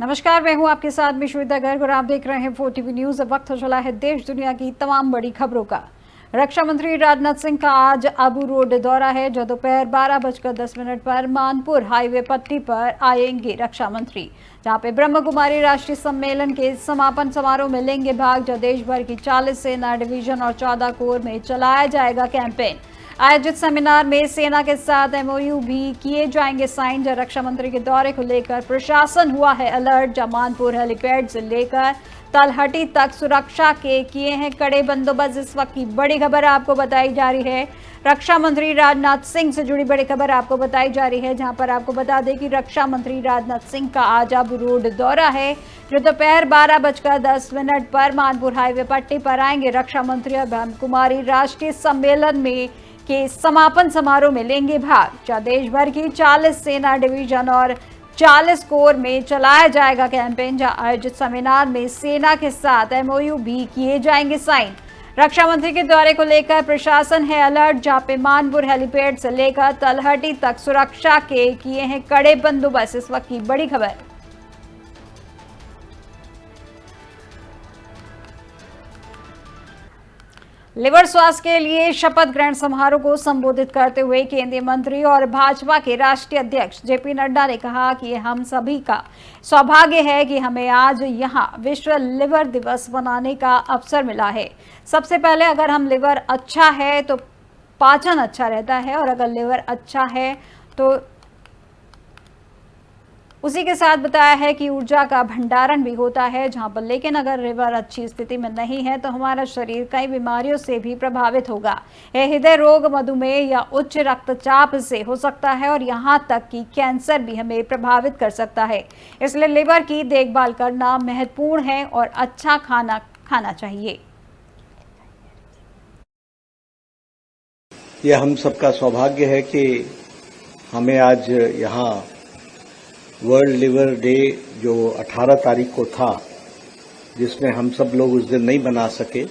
नमस्कार, मैं हूं आपके साथ श्वेता गर्ग और आप देख रहे हैं 4TV न्यूज। अब वक्त हो चला है देश दुनिया की तमाम बड़ी खबरों का। रक्षा मंत्री राजनाथ सिंह का आज आबू रोड दौरा है, जो दोपहर 12:10 पर मानपुर हाईवे पट्टी पर आएंगे रक्षा मंत्री, जहां पे ब्रह्म कुमारी राष्ट्रीय सम्मेलन के समापन समारोह में लेंगे भाग, जो देश भर की 40 सेना डिवीजन और 14 कोर में चलाया जाएगा कैंपेन। आयोजित सेमिनार में सेना के साथ एमओयू भी किए जाएंगे साइन। रक्षा मंत्री के दौरे को लेकर प्रशासन हुआ है अलर्ट। जमानपुर हेलीपैड से लेकर तलहटी तक सुरक्षा के किए हैं कड़े बंदोबस्त। इस वक्त की बड़ी खबर आपको बताई जा रही है, रक्षा मंत्री राजनाथ सिंह से जुड़ी बड़ी खबर आपको बताई जा रही है, जहां पर आपको बता दें कि रक्षा मंत्री राजनाथ सिंह का आज आबू रोड दौरा है, जो दोपहर 12:10 पर मानपुर हाईवे पट्टी पर आएंगे। रक्षा मंत्री और ब्रह्म कुमारी राष्ट्रीय सम्मेलन में के समापन समारोह में लेंगे भाग, जहां देश भर की 40 सेना डिवीजन और 40 कोर में चलाया जाएगा कैंपेन। जहां आयोजित सेमिनार में सेना के साथ एमओयू भी किए जाएंगे साइन। रक्षा मंत्री के दौरे को लेकर प्रशासन है अलर्ट, जहां पे मानपुर हेलीपैड से लेकर तलहटी तक सुरक्षा के किए हैं कड़े बंदोबस्त। इस वक्त की बड़ी खबर। लिवर स्वास्थ्य के लिए शपथ ग्रहण समारोह को संबोधित करते हुए केंद्रीय मंत्री और भाजपा के राष्ट्रीय अध्यक्ष जेपी नड्डा ने कहा कि हम सभी का सौभाग्य है कि हमें आज यहां विश्व लिवर दिवस मनाने का अवसर मिला है। सबसे पहले अगर हम लिवर अच्छा है तो पाचन अच्छा रहता है, और अगर लिवर अच्छा है तो उसी के साथ बताया है कि ऊर्जा का भंडारण भी होता है जहां पर, लेकिन अगर लिवर अच्छी स्थिति में नहीं है तो हमारा शरीर कई बीमारियों से भी प्रभावित होगा। यह हृदय रोग, मधुमेह या उच्च रक्तचाप से हो सकता है, और यहां तक कि कैंसर भी हमें प्रभावित कर सकता है। इसलिए लिवर की देखभाल करना महत्वपूर्ण है और अच्छा खाना खाना चाहिए। यह हम सबका सौभाग्य है कि हमें आज यहाँ वर्ल्ड लिवर डे जो 18 तारीख को था, जिसमें हम सब लोग उस दिन नहीं बना सके,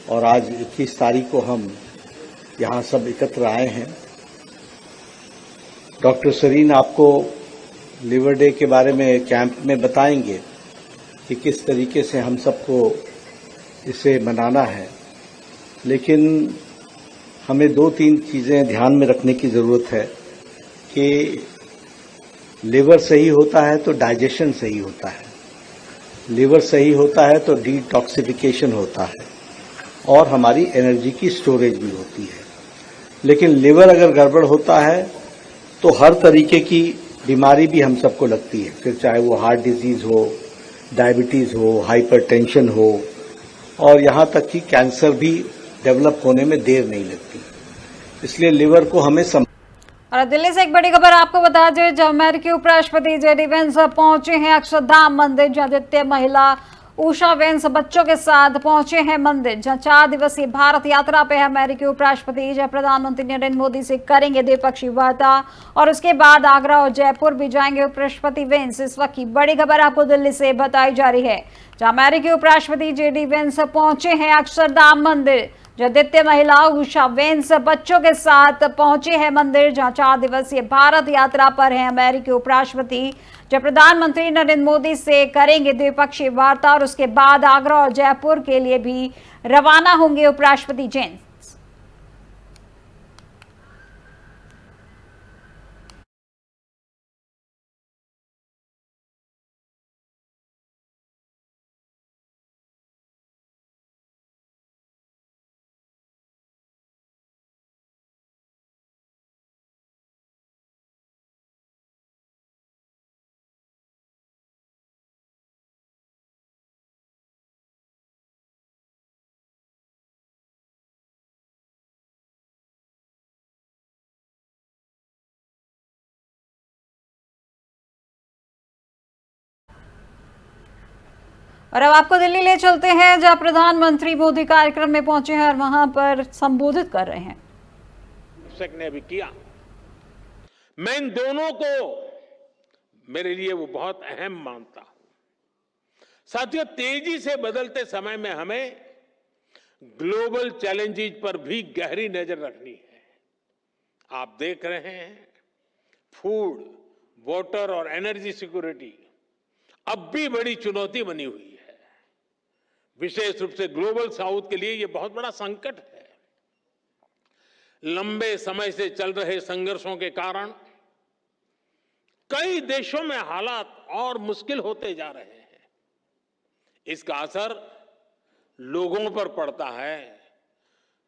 और आज 21 तारीख को हम यहाँ सब एकत्र आए हैं। डॉक्टर सरीन आपको लिवर डे के बारे में कैंप में बताएंगे कि किस तरीके से हम सबको इसे मनाना है, लेकिन हमें 2-3 चीज़ें ध्यान में रखने की ज़रूरत है कि लिवर सही होता है तो डाइजेशन सही होता है, लिवर सही होता है तो डिटॉक्सिफिकेशन होता है, और हमारी एनर्जी की स्टोरेज भी होती है। लेकिन लिवर अगर गड़बड़ होता है तो हर तरीके की बीमारी भी हम सबको लगती है, फिर चाहे वो हार्ट डिजीज हो, डायबिटीज़ हो, हाइपरटेंशन हो, और यहाँ तक कि कैंसर भी डेवलप होने में देर नहीं लगती। इसलिए लिवर को हमें और दिल्ली से एक बड़ी खबर आपको बता दें, जब अमेरिकी उपराष्ट्रपति जेडी वेंस पहुंचे हैं अक्षरधाम मंदिर, जहां द्वितीय महिला उषा वेंस बच्चों के साथ पहुंचे हैं मंदिर, जहां 4 दिवसीय भारत यात्रा पे है अमेरिकी उपराष्ट्रपति, जहां प्रधानमंत्री नरेंद्र मोदी से करेंगे द्विपक्षीय वार्ता, और उसके बाद आगरा और जयपुर भी जाएंगे उपराष्ट्रपति वेंस। इस वक्त की बड़ी खबर आपको दिल्ली से बताई जा रही है, जहां अमेरिकी उपराष्ट्रपति जेडी वेंस पहुंचे हैं अक्षरधाम मंदिर, जहां द्वितीय महिला उषा वेंस बच्चों के साथ पहुंचे हैं मंदिर, जहां 4 दिवसीय भारत यात्रा पर है अमेरिकी उपराष्ट्रपति, जब प्रधानमंत्री नरेंद्र मोदी से करेंगे द्विपक्षीय वार्ता, और उसके बाद आगरा और जयपुर के लिए भी रवाना होंगे उपराष्ट्रपति वेंस। और अब आपको दिल्ली ले चलते हैं, जहां प्रधानमंत्री मोदी कार्यक्रम में पहुंचे हैं और वहां पर संबोधित कर रहे हैं। ने भी किया, मैं इन दोनों को मेरे लिए वो बहुत अहम मानता हूं। साथियों, तेजी से बदलते समय में हमें ग्लोबल चैलेंजेस पर भी गहरी नजर रखनी है। आप देख रहे हैं, फूड, वाटर और एनर्जी सिक्योरिटी अब भी बड़ी चुनौती बनी हुई है। विशेष रूप से ग्लोबल साउथ के लिए यह बहुत बड़ा संकट है। लंबे समय से चल रहे संघर्षों के कारण कई देशों में हालात और मुश्किल होते जा रहे हैं। इसका असर लोगों पर पड़ता है,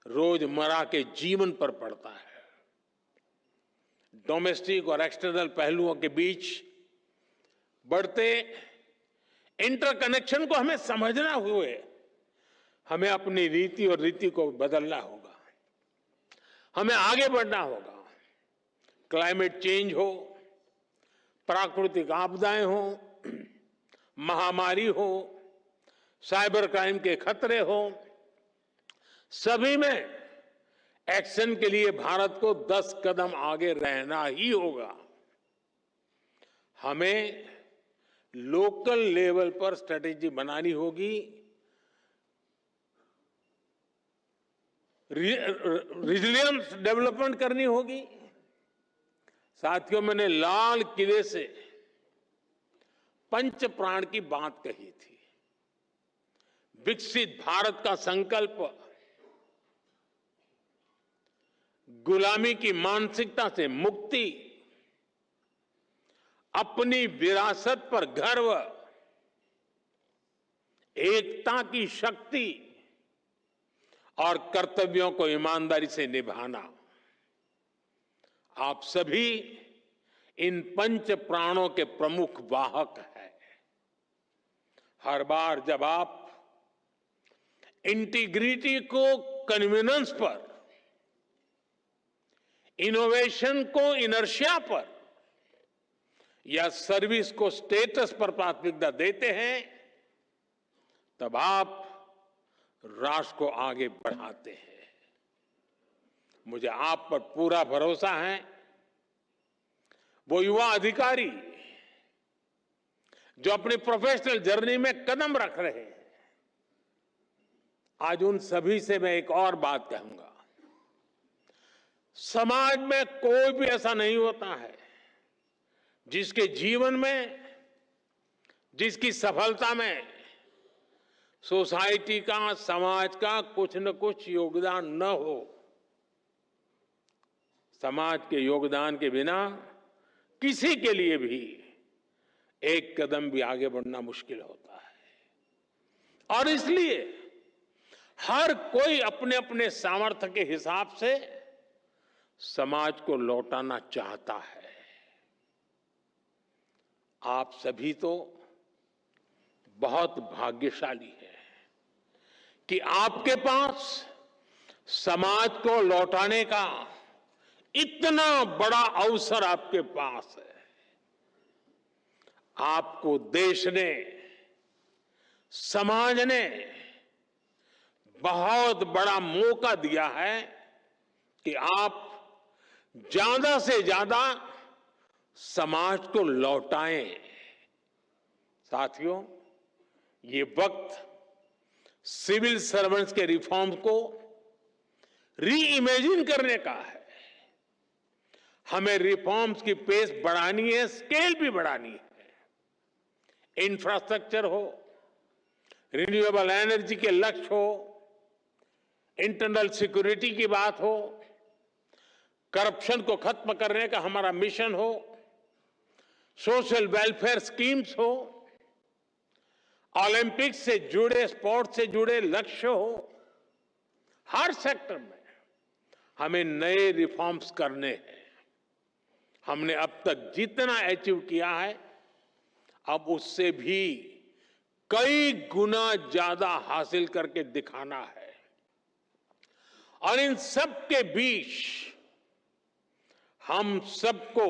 रोजमर्रा के जीवन पर पड़ता है। डोमेस्टिक और एक्सटर्नल पहलुओं के बीच बढ़ते इंटरकनेक्शन को हमें समझना हुए हमें अपनी रीति और रीति को बदलना होगा। हमें आगे बढ़ना होगा। क्लाइमेट चेंज हो, प्राकृतिक आपदाएं हो, महामारी हो, साइबर क्राइम के खतरे हो, सभी में एक्शन के लिए भारत को 10 कदम आगे रहना ही होगा। हमें लोकल लेवल पर स्ट्रेटेजी बनानी होगी, रिजिलियंस डेवलपमेंट करनी होगी। साथियों, मैंने लाल किले से पंच प्राण की बात कही थी। विकसित भारत का संकल्प गुलामी की मानसिकता से मुक्ति, अपनी विरासत पर गर्व, एकता की शक्ति और कर्तव्यों को ईमानदारी से निभाना। आप सभी इन पंच प्राणों के प्रमुख वाहक हैं। हर बार जब आप इंटीग्रिटी को कन्वीनियंस पर, इनोवेशन को इनर्शिया पर या सर्विस को स्टेटस पर प्राथमिकता देते हैं, तब आप राष्ट्र को आगे बढ़ाते हैं। मुझे आप पर पूरा भरोसा है। वो युवा अधिकारी जो अपनी प्रोफेशनल जर्नी में कदम रख रहे हैं, आज उन सभी से मैं एक और बात कहूंगा। समाज में कोई भी ऐसा नहीं होता है जिसके जीवन में, जिसकी सफलता में सोसाइटी का, समाज का कुछ न कुछ योगदान न हो। समाज के योगदान के बिना किसी के लिए भी एक कदम भी आगे बढ़ना मुश्किल होता है। और इसलिए हर कोई अपने अपने सामर्थ्य के हिसाब से समाज को लौटाना चाहता है। आप सभी तो बहुत भाग्यशाली हैं कि आपके पास समाज को लौटाने का इतना बड़ा अवसर आपके पास है। आपको देश ने, समाज ने बहुत बड़ा मौका दिया है कि आप ज्यादा से ज्यादा समाज को लौटाएं। साथियों, ये वक्त सिविल सर्वेंट्स के रिफॉर्म्स को री इमेजिन करने का है। हमें रिफॉर्म्स की पेस बढ़ानी है, स्केल भी बढ़ानी है। इंफ्रास्ट्रक्चर हो, रिन्यूएबल एनर्जी के लक्ष्य हो, इंटरनल सिक्योरिटी की बात हो, करप्शन को खत्म करने का हमारा मिशन हो, सोशल वेलफेयर स्कीम्स हो, ओलंपिक्स से जुड़े, स्पोर्ट्स से जुड़े लक्ष्य हो, हर सेक्टर में हमें नए रिफॉर्म्स करने हैं। हमने अब तक जितना अचीव किया है, अब उससे भी कई गुना ज्यादा हासिल करके दिखाना है। और इन सब के बीच हम सबको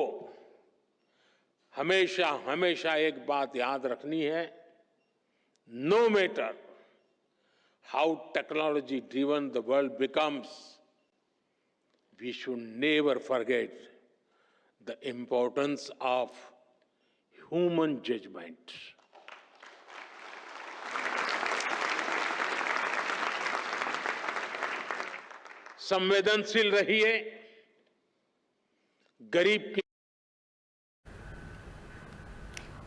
हमेशा हमेशा एक बात याद रखनी है। No matter how technology driven the world becomes, we should never forget the importance of human judgement. संवेदनशील रहिए, गरीब की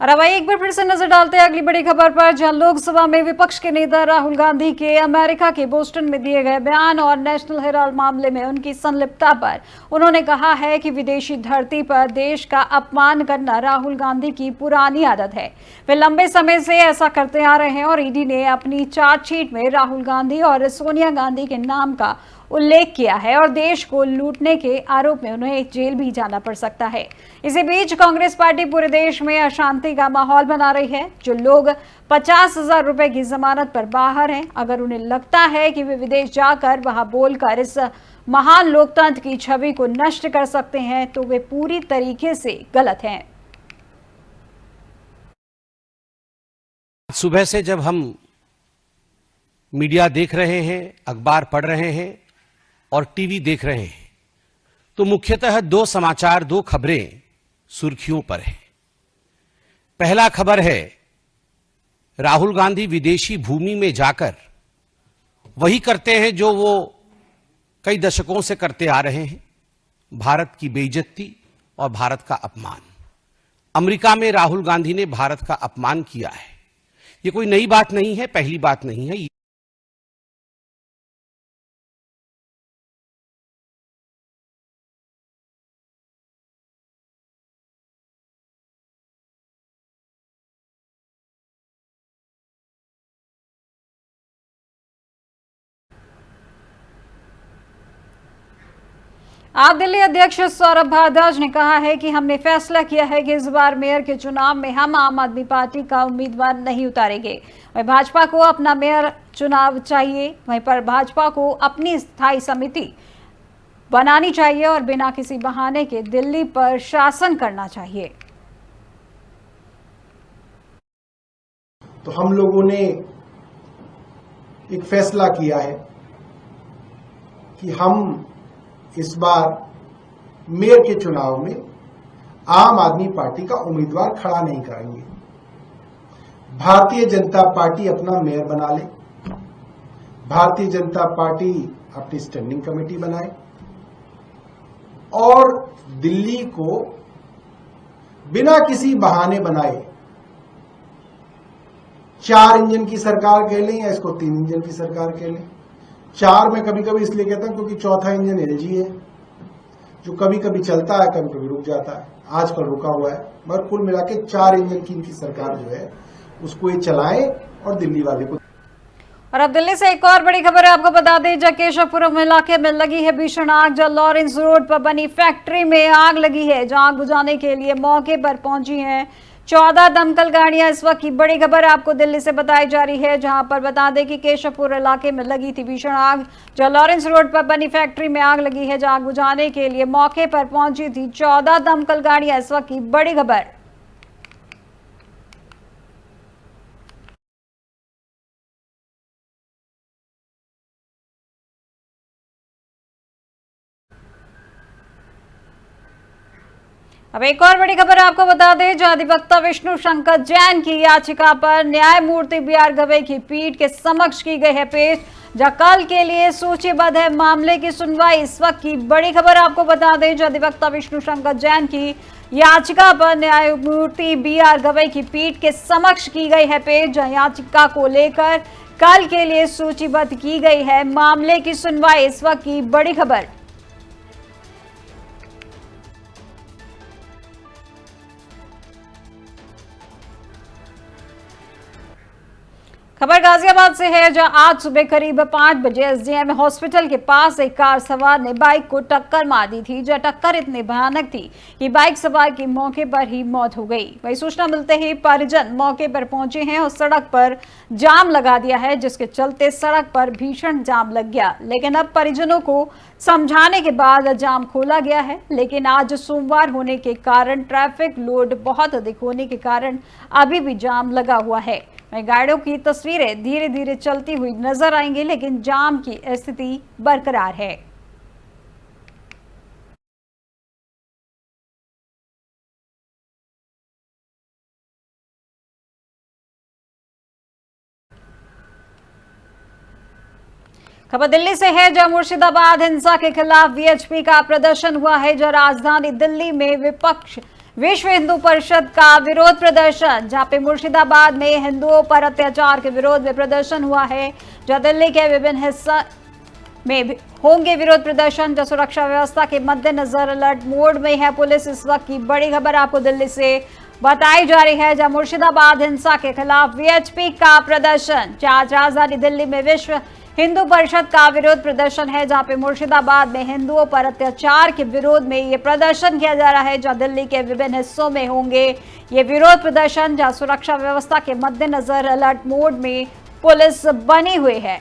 और अब एक बार फिर से नजर डालते हैं अगली बड़ी खबर पर, जहां लोकसभा में विपक्ष के नेता राहुल गांधी के अमेरिका के बोस्टन में दिए गए बयान और नेशनल हेराल्ड मामले में उनकी संलिप्तता पर उन्होंने कहा है कि विदेशी धरती पर देश का अपमान करना राहुल गांधी की पुरानी आदत है। वे लंबे समय से ऐसा करते आ रहे हैं और ईडी ने अपनी चार्जशीट में राहुल गांधी और सोनिया गांधी के नाम का उल्लेख किया है और देश को लूटने के आरोप में उन्हें जेल भी जाना पड़ सकता है। इसी बीच कांग्रेस पार्टी पूरे देश में अशांति का माहौल बना रही है। जो लोग 50,000 रुपए की जमानत पर बाहर हैं, अगर उन्हें लगता है कि वे विदेश जाकर वहां बोलकर इस महान लोकतंत्र की छवि को नष्ट कर सकते हैं, तो वे पूरी तरीके से गलत हैं। सुबह से जब हम मीडिया देख रहे हैं, अखबार पढ़ रहे हैं और टीवी देख रहे हैं, तो मुख्यतः दो समाचार, दो खबरें सुर्खियों पर है। पहला खबर है राहुल गांधी विदेशी भूमि में जाकर वही करते हैं जो वो कई दशकों से करते आ रहे हैं, भारत की बेइज्जती और भारत का अपमान। अमेरिका में राहुल गांधी ने भारत का अपमान किया है। ये कोई नई बात नहीं है, पहली बात नहीं है। आप दिल्ली अध्यक्ष सौरभ भारद्वाज ने कहा है कि हमने फैसला किया है कि इस बार मेयर के चुनाव में हम आम आदमी पार्टी का उम्मीदवार नहीं उतारेंगे। वहीं भाजपा को अपना मेयर चुनाव चाहिए, वहीं पर भाजपा को अपनी स्थायी समिति बनानी चाहिए और बिना किसी बहाने के दिल्ली पर शासन करना चाहिए। तो हम लोगों ने एक फैसला किया है कि हम इस बार मेयर के चुनाव में आम आदमी पार्टी का उम्मीदवार खड़ा नहीं करेंगे। भारतीय जनता पार्टी अपना मेयर बना ले, भारतीय जनता पार्टी अपनी स्टैंडिंग कमेटी बनाए और दिल्ली को बिना किसी बहाने बनाए 4 इंजन की सरकार कह लें या इसको 3 इंजन की सरकार कह लें। 4 में कभी कभी इसलिए कहता हूं क्योंकि चौथा इंजन एलजी है, जो कभी कभी चलता है, कभी कभी रुक जाता है, आजकल रुका हुआ है, मगर कुल मिला के 4 इंजन की इनकी सरकार जो है उसको ये चलाएं और दिल्ली वाले को। और अब दिल्ली से एक और बड़ी खबर है, आपको बता दें केशवपुरम इलाके में लगी है भीषण आग। जहां लॉरेंस रोड पर बनी फैक्ट्री में आग लगी है, जहां आग बुझाने के लिए मौके पर पहुंची हैं 14 दमकल गाड़ियां। इस वक्त की बड़ी खबर आपको दिल्ली से बताई जा रही है, जहां पर बता दें कि केशवपुर इलाके में लगी थी भीषण आग। जहां लॉरेंस रोड पर बनी फैक्ट्री में आग लगी है, जहां आग बुझाने के लिए मौके पर पहुंची थी 14 दमकल गाड़ियां। इस वक्त की बड़ी खबर। अब एक और बड़ी खबर आपको बता दें, जो अधिवक्ता विष्णु शंकर जैन की याचिका पर न्यायमूर्ति BR गवई की पीठ के समक्ष की गई है पेश, जहां कल के लिए सूचीबद्ध है मामले की सुनवाई। इस वक्त की बड़ी खबर आपको बता दें, जो अधिवक्ता विष्णु शंकर जैन की याचिका पर न्यायमूर्ति BR गवई की पीठ के समक्ष की गई है पेश, जहां याचिका को लेकर कल के लिए सूचीबद्ध की गई है मामले की सुनवाई। इस वक्त की बड़ी खबर। खबर गाजियाबाद से है, जहां आज सुबह करीब 5 बजे SDM हॉस्पिटल के पास एक कार सवार ने बाइक को टक्कर मार दी थी। जो टक्कर इतनी भयानक थी कि बाइक सवार की मौके पर ही मौत हो गई। वही सूचना मिलते ही परिजन मौके पर पहुंचे हैं और सड़क पर जाम लगा दिया है, जिसके चलते सड़क पर भीषण जाम लग गया। लेकिन अब परिजनों को समझाने के बाद जाम खोला गया है, लेकिन आज सोमवार होने के कारण ट्रैफिक लोड बहुत अधिक होने के कारण अभी भी जाम लगा हुआ है। गाड़ियों की तस्वीरें धीरे धीरे चलती हुई नजर आएंगी, लेकिन जाम की स्थिति बरकरार है। खबर दिल्ली से है, जहां मुर्शिदाबाद हिंसा के खिलाफ VHP का प्रदर्शन हुआ है। जहां राजधानी दिल्ली में विपक्ष विश्व हिंदू परिषद का विरोध प्रदर्शन, जहां पे मुर्शिदाबाद में हिंदुओं पर अत्याचार के विरोध में प्रदर्शन हुआ है। जहां दिल्ली के विभिन्न हिस्सों में होंगे विरोध प्रदर्शन। जो सुरक्षा व्यवस्था के मद्देनजर अलर्ट मोड में है पुलिस। इस वक्त की बड़ी खबर आपको दिल्ली से बताई जा रही है, जहां मुर्शिदाबाद हिंसा के खिलाफ वीएचपी का प्रदर्शन। आज राजधानी दिल्ली में विश्व हिंदू परिषद का विरोध प्रदर्शन है, जहां पे मुर्शिदाबाद में हिंदुओं पर अत्याचार के विरोध में ये प्रदर्शन किया जा रहा है। जहां दिल्ली के विभिन्न हिस्सों में होंगे ये विरोध प्रदर्शन, जहां सुरक्षा व्यवस्था के मद्देनजर अलर्ट मोड में पुलिस बनी हुई है।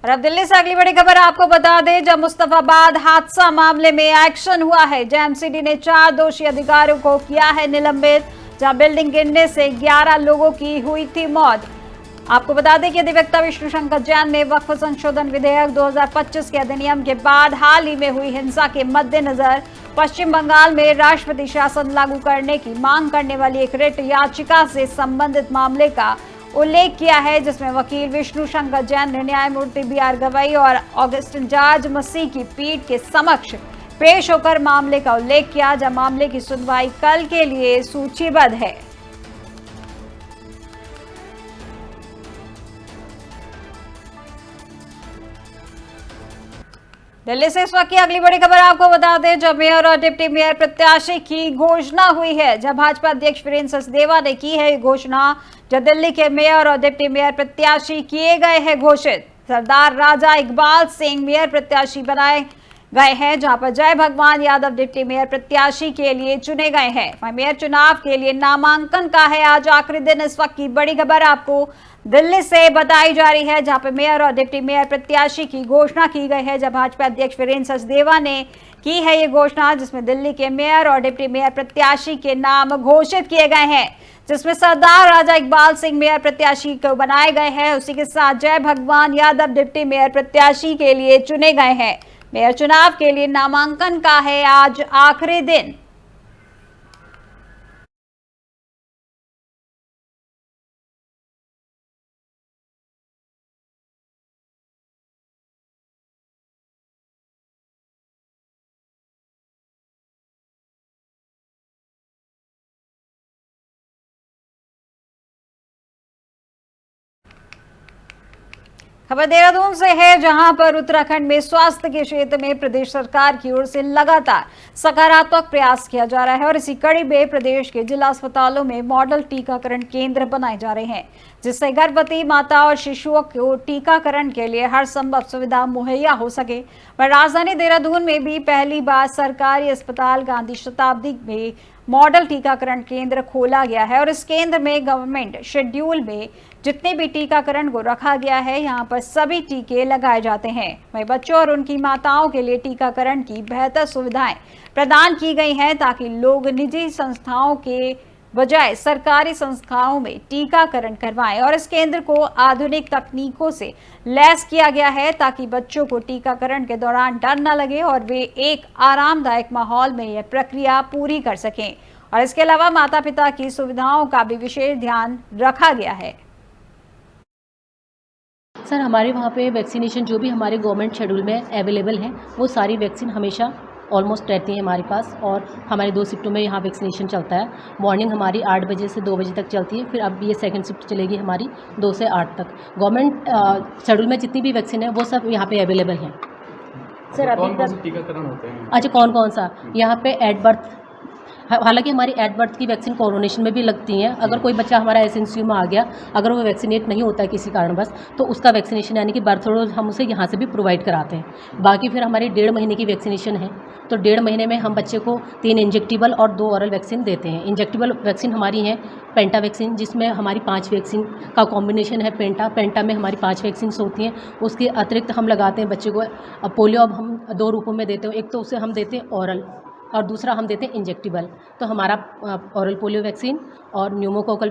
और अब दिल्ली से अगली बड़ी खबर आपको बता दें, जब मुस्तफाबाद हादसा मामले में एक्शन हुआ है। जेएमसीडी ने 4 दोषी अधिकारियों को किया है निलंबित, जहां बिल्डिंग गिरने से 11 लोगों की हुई थी मौत। आपको बता दें कि अधिवक्ता विष्णु शंकर जैन ने वक्फ संशोधन विधेयक 2025 के अधिनियम के बाद हाल ही में हुई हिंसा के मद्देनजर पश्चिम बंगाल में राष्ट्रपति शासन लागू करने की मांग करने वाली एक रिट याचिका से संबंधित मामले का उल्लेख किया है, जिसमें वकील विष्णु शंकर जैन ने न्यायमूर्ति बीआर गवई और ऑगस्टिन जॉर्ज मसीह की पीठ के समक्ष पेश होकर मामले का उल्लेख किया, जब मामले की सुनवाई कल के लिए सूचीबद्ध है। दिल्ली से इस वक्त की अगली बड़ी खबर आपको बता दें, जब मेयर और डिप्टी मेयर प्रत्याशी की घोषणा हुई है। जब भाजपा अध्यक्ष वीरेंद्र सचदेवा ने की है ये घोषणा, जब दिल्ली के मेयर और डिप्टी मेयर प्रत्याशी किए गए हैं घोषित। सरदार राजा इकबाल सिंह मेयर प्रत्याशी बनाए गए हैं, जहां पर जय भगवान यादव डिप्टी मेयर प्रत्याशी के लिए चुने गए हैं। वहीं मेयर चुनाव के लिए नामांकन का है आज आखिरी दिन। इस वक्त की बड़ी खबर आपको दिल्ली से बताई जा रही है, जहां पर मेयर और डिप्टी मेयर प्रत्याशी की घोषणा की गई है। जब भाजपा अध्यक्ष वीरेंद्र सचदेवा ने की है ये घोषणा, जिसमें दिल्ली के मेयर और डिप्टी मेयर प्रत्याशी के नाम घोषित किए गए हैं, जिसमें सरदार राजा इकबाल सिंह मेयर प्रत्याशी को बनाए गए हैं। उसी के साथ जय भगवान यादव डिप्टी मेयर प्रत्याशी के लिए चुने गए हैं। मेयर चुनाव के लिए नामांकन का है आज आखिरी दिन। खबर देहरादून से है, जहां पर उत्तराखंड में स्वास्थ्य के क्षेत्र में प्रदेश सरकार की ओर से लगातार सकारात्मक प्रयास किया जा रहा है। और इसी कड़ी में प्रदेश के जिला अस्पतालों में मॉडल टीकाकरण केंद्र बनाए जा रहे हैं, जिससे गर्भवती माता और शिशुओं को टीकाकरण के लिए हर संभव सुविधा मुहैया हो सके। पर राजधानी देहरादून में भी पहली बार सरकारी अस्पताल गांधी शताब्दी में मॉडल टीकाकरण केंद्र खोला गया है। और इस केंद्र में गवर्नमेंट शेड्यूल में जितने भी टीकाकरण को रखा गया है, यहाँ पर सभी टीके लगाए जाते हैं। वहीं बच्चों और उनकी माताओं के लिए टीकाकरण की बेहतर सुविधाएं प्रदान की गई हैं, ताकि लोग निजी संस्थाओं के बजाय सरकारी संस्थाओं में टीकाकरण करवाएं। और इस केंद्र को आधुनिक तकनीकों से लैस किया गया है, ताकि बच्चों को टीकाकरण के दौरान डर न लगे और वे एक आरामदायक माहौल में यह प्रक्रिया पूरी कर सकें। और इसके अलावा माता पिता की सुविधाओं का भी विशेष ध्यान रखा गया है। सर, हमारे वहाँ पे वैक्सीनेशन जो भी हमारे गवर्नमेंट शेड्यूल में अवेलेबल हैं, वो सारी वैक्सीन हमेशा ऑलमोस्ट रहती है हमारे पास। और हमारे 2 शिफ्टों में यहाँ वैक्सीनेशन चलता है। मॉर्निंग हमारी 8 बजे से 2 बजे तक चलती है, फिर अब ये सेकंड शिफ्ट चलेगी हमारी 2 से 8 तक। गवर्नमेंट शेड्यूल में जितनी भी वैक्सीन है वो सब यहाँ पे अवेलेबल हैं। सर, अभी तक टीकाकरण होते हैं? अच्छा, कौन कौन सा? यहाँ पे एट बर्थ, हालांकि हमारी एट बर्थ की वैक्सीन कोरोनेशन में भी लगती हैं। अगर कोई बच्चा हमारा एसएनसीयू में आ गया, अगर वो वैक्सीनेट नहीं होता है किसी कारणवश, तो उसका वैक्सीनेशन यानी कि बर्थ डोज हम उसे यहाँ से भी प्रोवाइड कराते हैं। बाकी फिर हमारी 1.5 महीने की वैक्सीनेशन है, तो 1.5 महीने में हम बच्चे को 3 इंजेक्टेबल और 2 ऑरल वैक्सीन देते हैं। इंजेक्टेबल वैक्सीन हमारी है पेंटा वैक्सीन, जिसमें हमारी 5 वैक्सीन का कॉम्बिनेशन है। पेंटा में हमारी 5 वैक्सीन होती हैं। उसके अतिरिक्त हम लगाते हैं बच्चे को पोलियो। अब हम 2 रूपों में देते हैं, एक तो उसे हम देते हैं ऑरल और दूसरा हम देते हैं इंजेक्टेबल। तो हमारा ऑरल पोलियो वैक्सीन और न्यूमोकोकल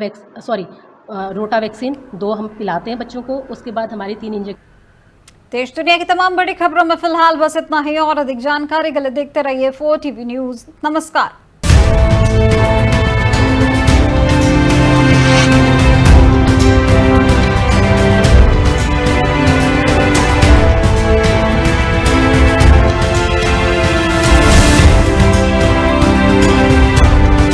रोटा वैक्सीन 2 हम पिलाते हैं बच्चों को। उसके बाद हमारी 3 इंजेक्शन। देश दुनिया की तमाम बड़ी खबरों में फिलहाल बस इतना ही, और अधिक जानकारी के लिए देखते रहिए 4TV न्यूज़। नमस्कार।